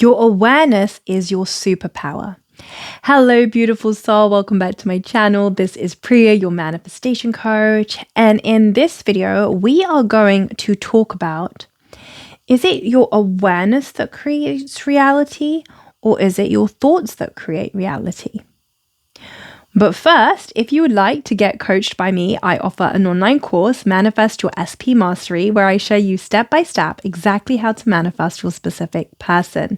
Your awareness is your superpower. Hello, beautiful soul. Welcome back to my channel. This is Priya, your manifestation coach. And in this video, we are going to talk about, is it your awareness that creates reality, or is it your thoughts that create reality? But first, if you would like to get coached by me, I offer an online course, Manifest Your SP Mastery, where I show you step by step exactly how to manifest your specific person.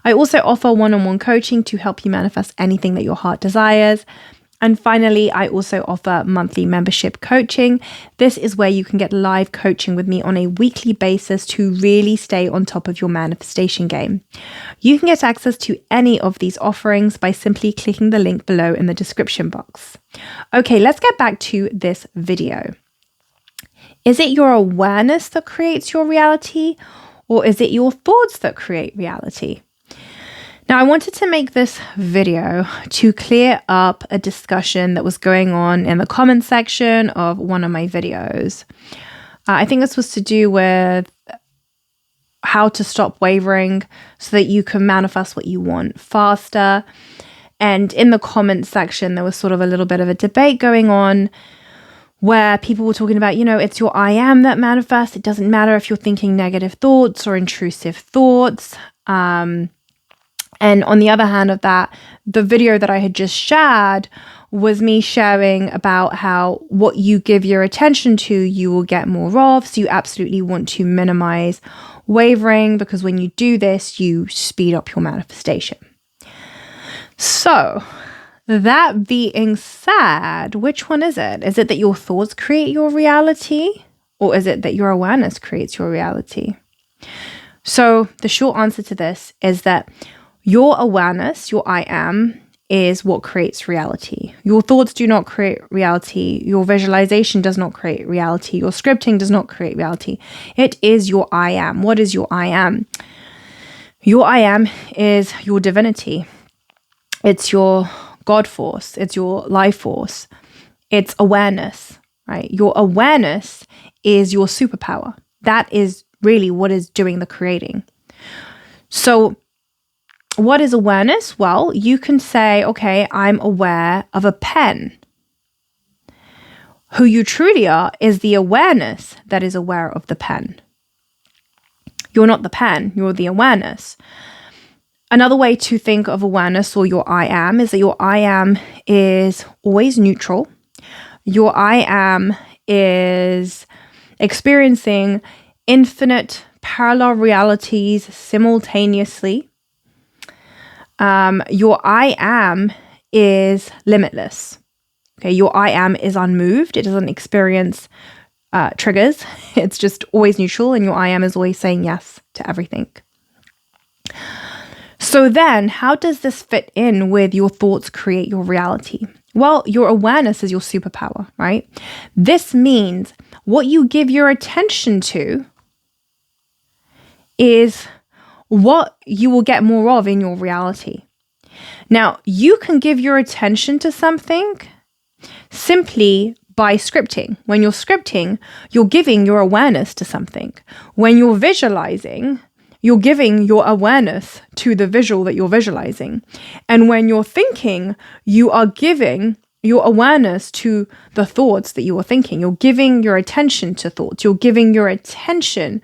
I also offer one-on-one coaching to help you manifest anything that your heart desires. And finally, I also offer monthly membership coaching. This is where you can get live coaching with me on a weekly basis to really stay on top of your manifestation game. You can get access to any of these offerings by simply clicking the link below in the description box. Okay, let's get back to this video. Is it your awareness that creates your reality, or is it your thoughts that create reality? Now, I wanted to make this video to clear up a discussion that was going on in the comment section of one of my videos. I think this was to do with how to stop wavering so that you can manifest what you want faster. And in the comment section, there was sort of a little bit of a debate going on where people were talking about, it's your I am that manifests. It doesn't matter if you're thinking negative thoughts or intrusive thoughts. And on the other hand of that, the video that I had just shared was me sharing about how what you give your attention to, you will get more of. So you absolutely want to minimize wavering, because when you do this, you speed up your manifestation. So that being said, which one is it? Is it that your thoughts create your reality, or is it that your awareness creates your reality? So the short answer to this is that your awareness, your I am, is what creates reality. Your thoughts do not create reality. Your visualization does not create reality. Your scripting does not create reality. It is your I am. What is your I am? Your I am is your divinity. It's your God force. It's your life force. It's awareness, right? Your awareness is your superpower. That is really what is doing the creating. So what is awareness? Well, you can say, okay, I'm aware of a pen. Who you truly are is the awareness that is aware of the pen. You're not the pen, you're the awareness. Another way to think of awareness, or your I am, is that your I am is always neutral. Your I am is experiencing infinite parallel realities simultaneously. Your I am is limitless. Okay, your I am is unmoved. It doesn't experience triggers. It's just always neutral, and your I am is always saying yes to everything. So then, how does this fit in with your thoughts create your reality? Well, your awareness is your superpower, right? This means what you give your attention to is what you will get more of in your reality. Now, you can give your attention to something simply by scripting. When you're scripting, you're giving your awareness to something. When you're visualizing, you're giving your awareness to the visual that you're visualizing. And when you're thinking, you are giving your awareness to the thoughts that you are thinking. You're giving your attention to thoughts. You're giving your attention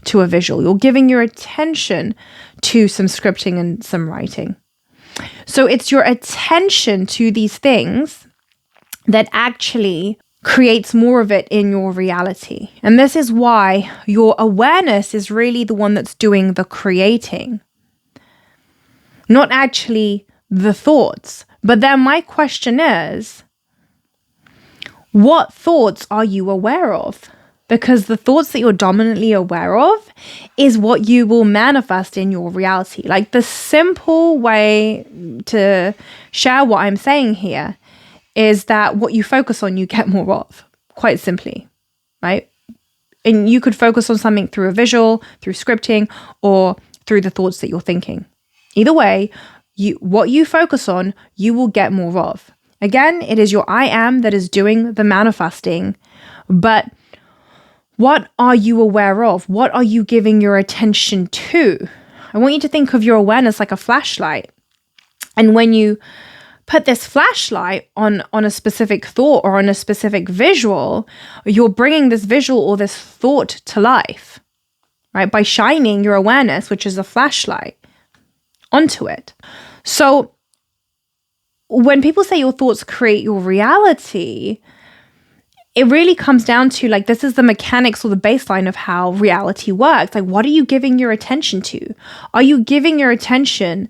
to a visual. You're giving your attention to some scripting and some writing. So it's your attention to these things that actually creates more of it in your reality. And this is why your awareness is really the one that's doing the creating, not actually the thoughts. But then my question is, what thoughts are you aware of? Because the thoughts that you're dominantly aware of is what you will manifest in your reality. Like, the simple way to share what I'm saying here is that what you focus on, you get more of, quite simply, right? And you could focus on something through a visual, through scripting, or through the thoughts that you're thinking. Either way, what you focus on, you will get more of. Again, it is your I am that is doing the manifesting, but what are you aware of? What are you giving your attention to? I want you to think of your awareness like a flashlight. And when you put this flashlight on a specific thought or on a specific visual, you're bringing this visual or this thought to life, right? By shining your awareness, which is a flashlight, onto it. So when people say your thoughts create your reality, it really comes down to like, this is the mechanics or the baseline of how reality works. Like, what are you giving your attention to? Are you giving your attention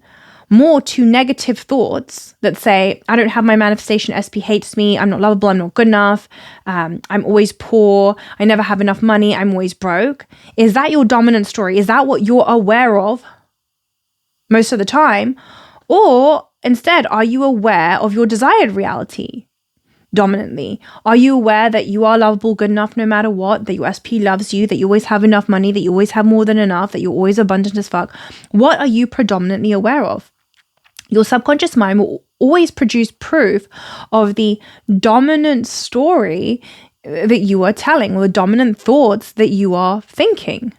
more to negative thoughts that say, I don't have my manifestation, SP hates me, I'm not lovable, I'm not good enough, I'm always poor, I never have enough money, I'm always broke? Is that your dominant story? Is that what you're aware of most of the time? Or instead, are you aware of your desired reality dominantly? Are you aware that you are lovable, good enough no matter what, that your SP loves you, that you always have enough money, that you always have more than enough, that you're always abundant as fuck? What are you predominantly aware of? Your subconscious mind will always produce proof of the dominant story that you are telling, or the dominant thoughts that you are thinking.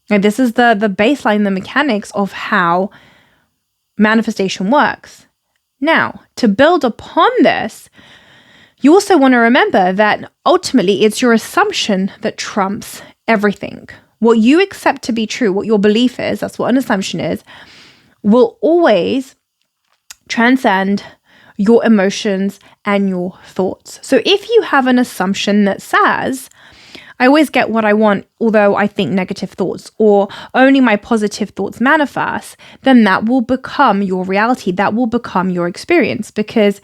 And this is the baseline, the mechanics of how manifestation works. Now, to build upon this, you also want to remember that ultimately it's your assumption that trumps everything. What you accept to be true, what your belief is, that's what an assumption is, will always transcend your emotions and your thoughts. So if you have an assumption that says, I always get what I want, although I think negative thoughts, or only my positive thoughts manifest, then that will become your reality. That will become your experience, because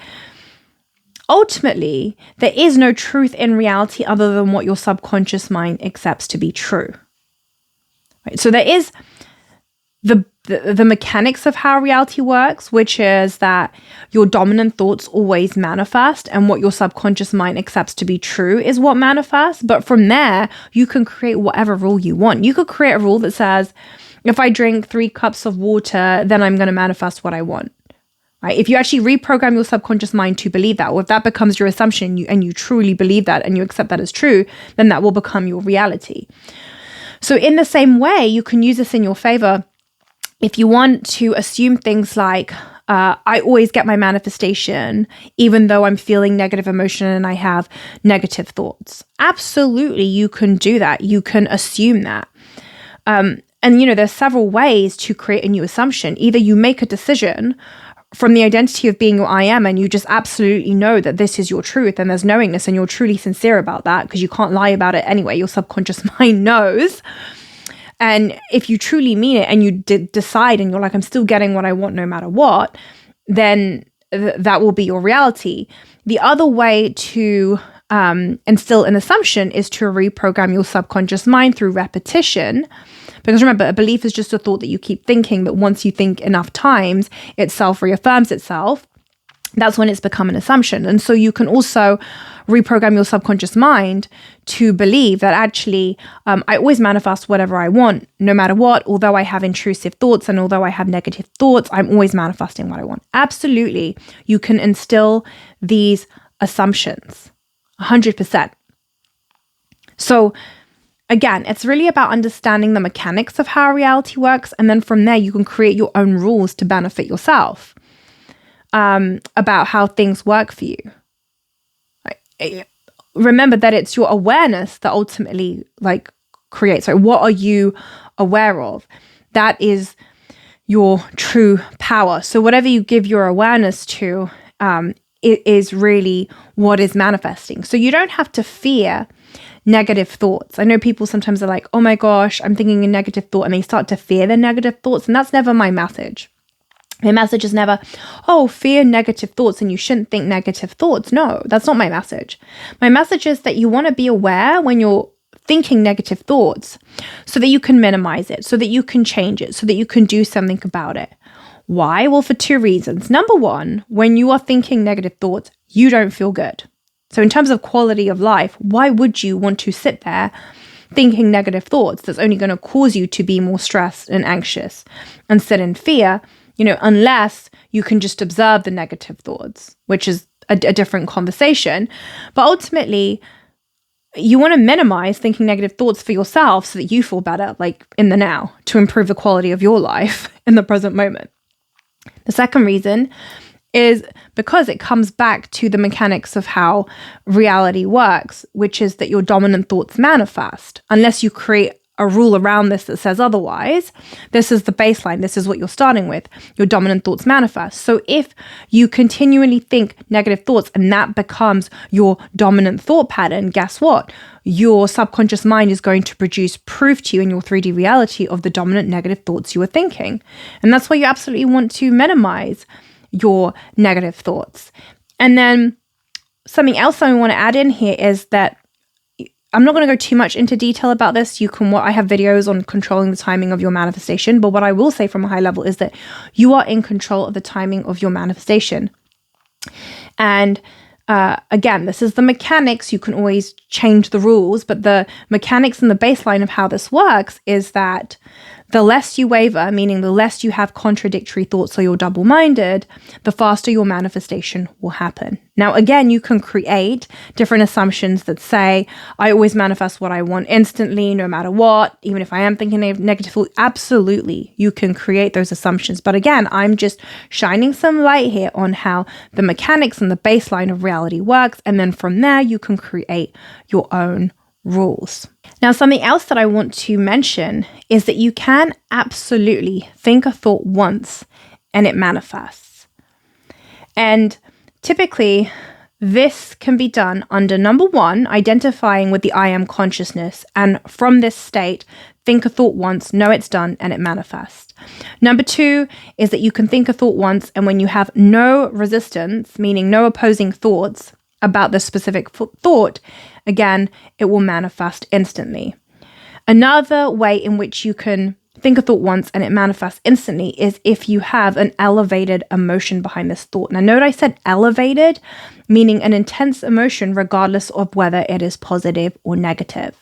ultimately there is no truth in reality other than what your subconscious mind accepts to be true. Right? So there is the mechanics of how reality works, which is that your dominant thoughts always manifest, and what your subconscious mind accepts to be true is what manifests. But from there, you can create whatever rule you want. You could create a rule that says, if I drink 3 cups of water, then I'm going to manifest what I want. Right? If you actually reprogram your subconscious mind to believe that, or if that becomes your assumption and you truly believe that and you accept that as true, then that will become your reality. So in the same way, you can use this in your favor. If you want to assume things like, I always get my manifestation, even though I'm feeling negative emotion and I have negative thoughts. Absolutely, you can do that. You can assume that. And, there's several ways to create a new assumption. Either you make a decision from the identity of being your I am, and you just absolutely know that this is your truth, and there's knowingness, and you're truly sincere about that because you can't lie about it anyway. Your subconscious mind knows. And if you truly mean it and you decide and you're like, I'm still getting what I want no matter what, then that will be your reality. The other way to instill an assumption is to reprogram your subconscious mind through repetition. Because remember, a belief is just a thought that you keep thinking, that once you think enough times, it self-reaffirms itself. That's when it's become an assumption. And so you can also reprogram your subconscious mind to believe that actually, I always manifest whatever I want, no matter what. Although I have intrusive thoughts and although I have negative thoughts, I'm always manifesting what I want. Absolutely. You can instill these assumptions 100%. So again, it's really about understanding the mechanics of how reality works. And then from there, you can create your own rules to benefit yourself. About how things work for you. Remember that it's your awareness that ultimately creates. So what are you aware of? That is your true power. So whatever you give your awareness to, it is really what is manifesting. So you don't have to fear negative thoughts. I know people sometimes are like, oh my gosh, I'm thinking a negative thought, and they start to fear their negative thoughts. And that's never my message. My message is never, oh, fear negative thoughts and you shouldn't think negative thoughts. No, that's not my message. My message is that you want to be aware when you're thinking negative thoughts so that you can minimize it, so that you can change it, so that you can do something about it. Why? Well, for 2 reasons. Number 1, when you are thinking negative thoughts, you don't feel good. So in terms of quality of life, why would you want to sit there thinking negative thoughts? That's only going to cause you to be more stressed and anxious and sit in fear. Unless you can just observe the negative thoughts, which is a different conversation. But ultimately, you want to minimize thinking negative thoughts for yourself so that you feel better, like in the now, to improve the quality of your life in the present moment. The second reason is because it comes back to the mechanics of how reality works, which is that your dominant thoughts manifest. Unless you create a rule around this that says otherwise, this is the baseline. This is what you're starting with. Your dominant thoughts manifest. So if you continually think negative thoughts and that becomes your dominant thought pattern, guess what? Your subconscious mind is going to produce proof to you in your 3D reality of the dominant negative thoughts you were thinking. And that's why you absolutely want to minimize your negative thoughts. And then something else I want to add in here is that I'm not going to go too much into detail about this. I have videos on controlling the timing of your manifestation, but what I will say from a high level is that you are in control of the timing of your manifestation. And again, this is the mechanics. You can always change the rules, but the mechanics and the baseline of how this works is that the less you waver, meaning the less you have contradictory thoughts or you're double-minded, the faster your manifestation will happen. Now, again, you can create different assumptions that say, I always manifest what I want instantly, no matter what, even if I am thinking negative thoughts. Absolutely, you can create those assumptions. But again, I'm just shining some light here on how the mechanics and the baseline of reality works. And then from there, you can create your own rules. Now, something else that I want to mention is that you can absolutely think a thought once and it manifests. And typically, this can be done under number one, identifying with the I am consciousness. And from this state, think a thought once, know it's done, and it manifests. Number two is that you can think a thought once, and when you have no resistance, meaning no opposing thoughts about the specific thought, again, it will manifest instantly. Another way in which you can think a thought once and it manifests instantly is if you have an elevated emotion behind this thought. Now, note I said elevated, meaning an intense emotion regardless of whether it is positive or negative.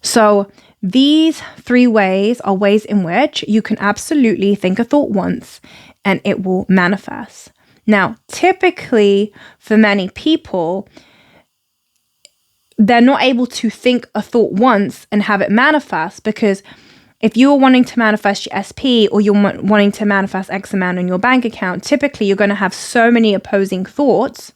So these three ways are ways in which you can absolutely think a thought once and it will manifest. Now, typically for many people, they're not able to think a thought once and have it manifest, because if you're wanting to manifest your SP or you're wanting to manifest X amount in your bank account, typically you're going to have so many opposing thoughts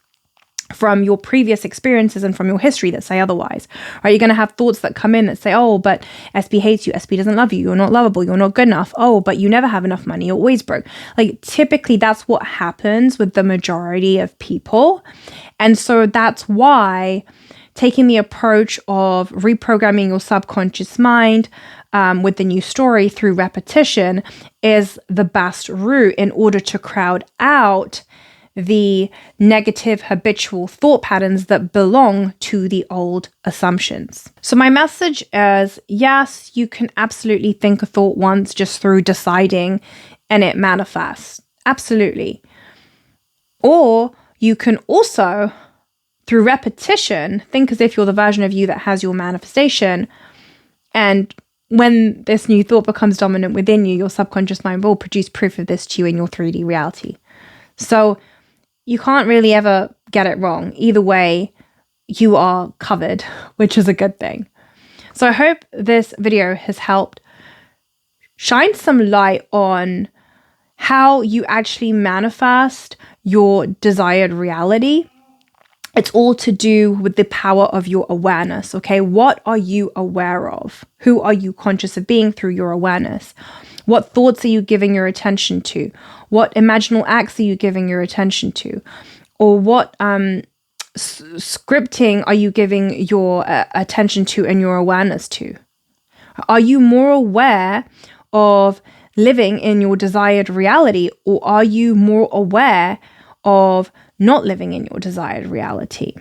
from your previous experiences and from your history that say otherwise. Right? You're going to have thoughts that come in that say, oh, but SP hates you, SP doesn't love you, you're not lovable, you're not good enough, oh, but you never have enough money, you're always broke. Like, typically that's what happens with the majority of people. And so that's why taking the approach of reprogramming your subconscious mind with the new story through repetition is the best route in order to crowd out the negative habitual thought patterns that belong to the old assumptions. So my message is, yes, you can absolutely think a thought once just through deciding and it manifests. Absolutely. Or you can also, through repetition, think as if you're the version of you that has your manifestation. And when this new thought becomes dominant within you, your subconscious mind will produce proof of this to you in your 3D reality. So you can't really ever get it wrong. Either way, you are covered, which is a good thing. So I hope this video has helped shine some light on how you actually manifest your desired reality. It's all to do with the power of your awareness, okay? What are you aware of? Who are you conscious of being through your awareness? What thoughts are you giving your attention to? What imaginal acts are you giving your attention to? Or what scripting are you giving your attention to and your awareness to? Are you more aware of living in your desired reality, or are you more aware of not living in your desired reality?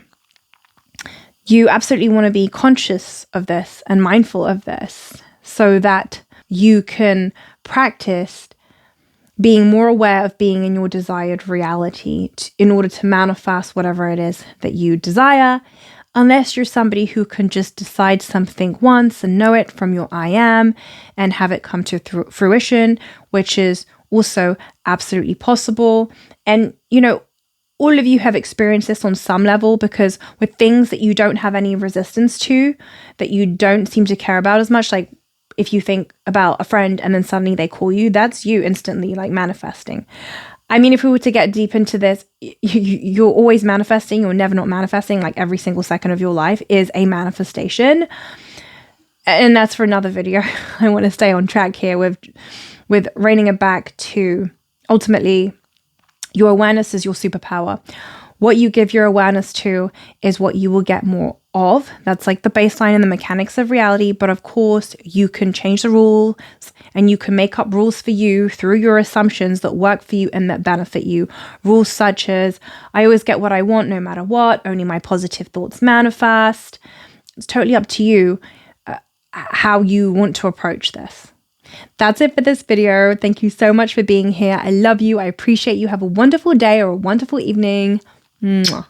You absolutely want to be conscious of this and mindful of this so that you can practice being more aware of being in your desired reality in order to manifest whatever it is that you desire, unless you're somebody who can just decide something once and know it from your I am and have it come to fruition, which is also absolutely possible. And, all of you have experienced this on some level, because with things that you don't have any resistance to, that you don't seem to care about as much, like if you think about a friend and then suddenly they call you, that's you instantly like manifesting. I mean, if we were to get deep into this, you're always manifesting, you're never not manifesting. Like every single second of your life is a manifestation. And that's for another video. I want to stay on track here with reining it back to ultimately your awareness is your superpower. What you give your awareness to is what you will get more of. That's like the baseline and the mechanics of reality. But of course, you can change the rules and you can make up rules for you through your assumptions that work for you and that benefit you. Rules such as, I always get what I want no matter what. Only my positive thoughts manifest. It's totally up to you how you want to approach this. That's it for this video. Thank you so much for being here. I love you. I appreciate you. Have a wonderful day or a wonderful evening. Mwah.